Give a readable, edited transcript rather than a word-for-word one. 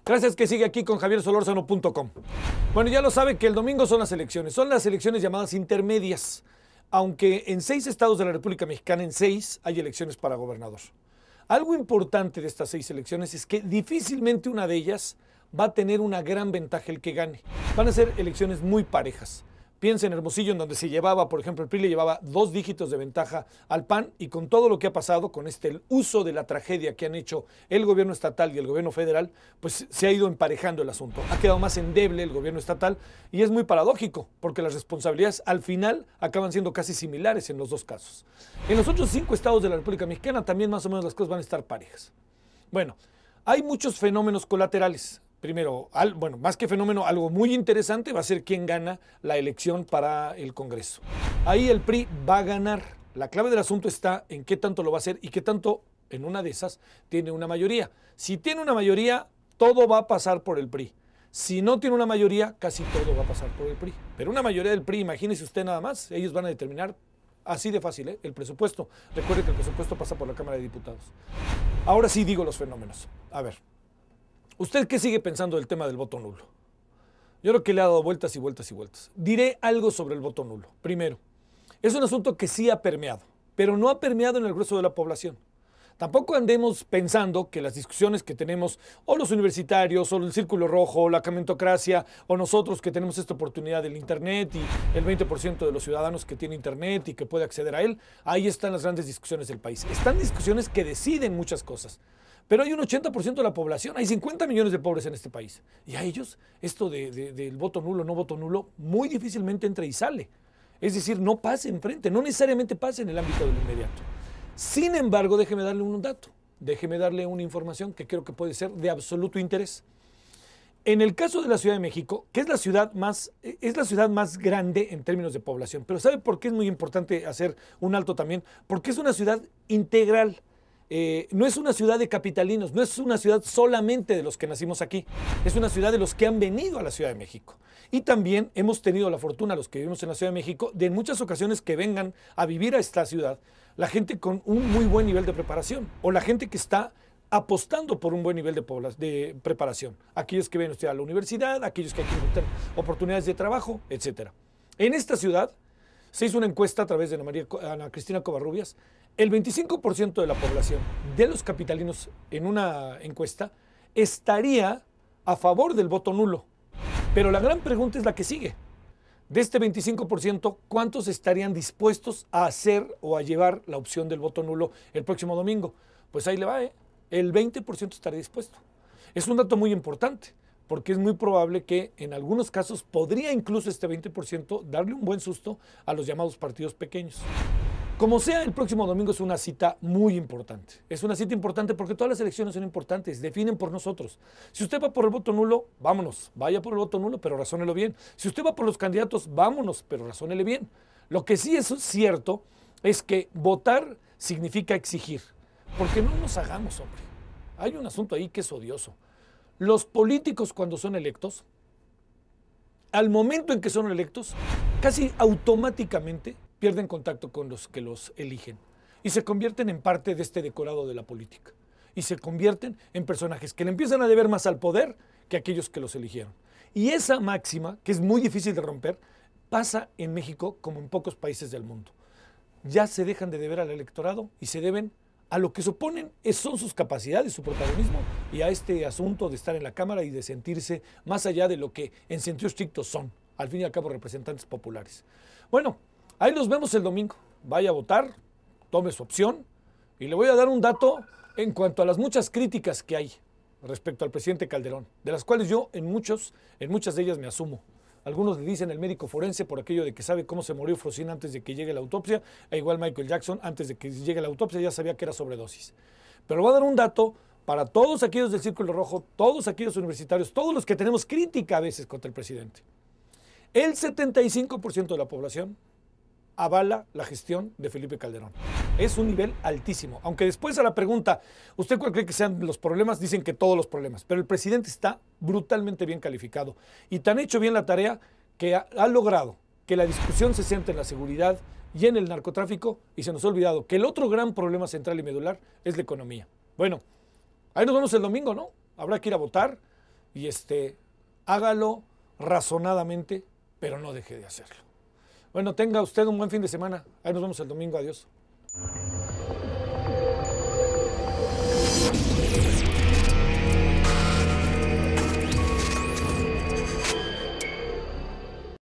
Gracias que sigue aquí con javiersolorzano.com. Bueno, ya lo sabe que el domingo son las elecciones llamadas intermedias, aunque en 6 estados de la República Mexicana, en 6 hay elecciones para gobernador. Algo importante de estas 6 elecciones es que difícilmente una de ellas va a tener una gran ventaja el que gane. Van a ser elecciones muy parejas. Piensa en Hermosillo, en donde se llevaba, por ejemplo, el PRI le llevaba 2 dígitos de ventaja al PAN, y con todo lo que ha pasado, con el uso de la tragedia que han hecho el gobierno estatal y el gobierno federal, pues se ha ido emparejando el asunto. Ha quedado más endeble el gobierno estatal y es muy paradójico, porque las responsabilidades al final acaban siendo casi similares en los dos casos. En los otros 5 estados de la República Mexicana también más o menos las cosas van a estar parejas. Bueno, hay muchos fenómenos colaterales. Primero, bueno, más que fenómeno, algo muy interesante va a ser quién gana la elección para el Congreso. Ahí el PRI va a ganar. La clave del asunto está en qué tanto lo va a hacer y qué tanto, en una de esas, tiene una mayoría. Si tiene una mayoría, todo va a pasar por el PRI. Si no tiene una mayoría, casi todo va a pasar por el PRI. Pero una mayoría del PRI, imagínese usted nada más, ellos van a determinar así de fácil, el presupuesto. Recuerde que el presupuesto pasa por la Cámara de Diputados. Ahora sí digo los fenómenos. A ver. ¿Usted qué sigue pensando del tema del voto nulo? Yo creo que le ha dado vueltas y vueltas y vueltas. Diré algo sobre el voto nulo. Primero, es un asunto que sí ha permeado, pero no ha permeado en el grueso de la población. Tampoco andemos pensando que las discusiones que tenemos, o los universitarios, o el Círculo Rojo, o la camentocracia, o nosotros que tenemos esta oportunidad del Internet y el 20% de los ciudadanos que tiene Internet y que puede acceder a él, ahí están las grandes discusiones del país. Están discusiones que deciden muchas cosas. Pero hay un 80% de la población, hay 50 millones de pobres en este país. Y a ellos, esto del voto nulo, no voto nulo, muy difícilmente entra y sale. Es decir, no pasa enfrente, no necesariamente pasa en el ámbito del inmediato. Sin embargo, déjeme darle un dato, déjeme darle una información que creo que puede ser de absoluto interés. En el caso de la Ciudad de México, que es la ciudad más grande en términos de población, pero ¿sabe por qué es muy importante hacer un alto también? Porque es una ciudad integral. No es una ciudad de capitalinos, no es una ciudad solamente de los que nacimos aquí, es una ciudad de los que han venido a la Ciudad de México. Y también hemos tenido la fortuna, los que vivimos en la Ciudad de México, de en muchas ocasiones que vengan a vivir a esta ciudad, la gente con un muy buen nivel de preparación, o la gente que está apostando por un buen nivel de preparación. Aquellos que vienen a la universidad, aquellos que quieren tener oportunidades de trabajo, etc. En esta ciudad se hizo una encuesta a través de Ana Cristina Covarrubias. El 25% de la población de los capitalinos en una encuesta estaría a favor del voto nulo. Pero la gran pregunta es la que sigue. De este 25%, ¿cuántos estarían dispuestos a hacer o a llevar la opción del voto nulo el próximo domingo? Pues ahí le va, el 20% estaría dispuesto. Es un dato muy importante, porque es muy probable que en algunos casos podría incluso este 20% darle un buen susto a los llamados partidos pequeños. Como sea, el próximo domingo es una cita muy importante. Es una cita importante porque todas las elecciones son importantes, definen por nosotros. Si usted va por el voto nulo, vámonos, vaya por el voto nulo, pero razónelo bien. Si usted va por los candidatos, vámonos, pero razónele bien. Lo que sí es cierto es que votar significa exigir, porque no nos hagamos, hombre. Hay un asunto ahí que es odioso. Los políticos, cuando son electos, al momento en que son electos, casi automáticamente pierden contacto con los que los eligen y se convierten en parte de este decorado de la política y se convierten en personajes que le empiezan a deber más al poder que a aquellos que los eligieron. Y esa máxima, que es muy difícil de romper, pasa en México como en pocos países del mundo. Ya se dejan de deber al electorado y se deben a lo que suponen son sus capacidades, su protagonismo y a este asunto de estar en la Cámara y de sentirse más allá de lo que en sentido estricto son, al fin y al cabo, representantes populares. Bueno, ahí los vemos el domingo. Vaya a votar, tome su opción y le voy a dar un dato en cuanto a las muchas críticas que hay respecto al presidente Calderón, de las cuales yo en muchas de ellas me asumo. Algunos le dicen el médico forense por aquello de que sabe cómo se murió Frosín antes de que llegue la autopsia, e igual Michael Jackson antes de que llegue la autopsia ya sabía que era sobredosis. Pero voy a dar un dato para todos aquellos del Círculo Rojo, todos aquellos universitarios, todos los que tenemos crítica a veces contra el presidente. El 75% de la población avala la gestión de Felipe Calderón. Es un nivel altísimo, aunque después a la pregunta, ¿usted cuál cree que sean los problemas? Dicen que todos los problemas, pero el presidente está brutalmente bien calificado y tan hecho bien la tarea que ha logrado que la discusión se centre en la seguridad y en el narcotráfico y se nos ha olvidado que el otro gran problema central y medular es la economía. Bueno, ahí nos vemos el domingo, ¿no? Habrá que ir a votar. y hágalo razonadamente, pero no deje de hacerlo. Bueno, tenga usted un buen fin de semana. Ahí nos vemos el domingo. Adiós.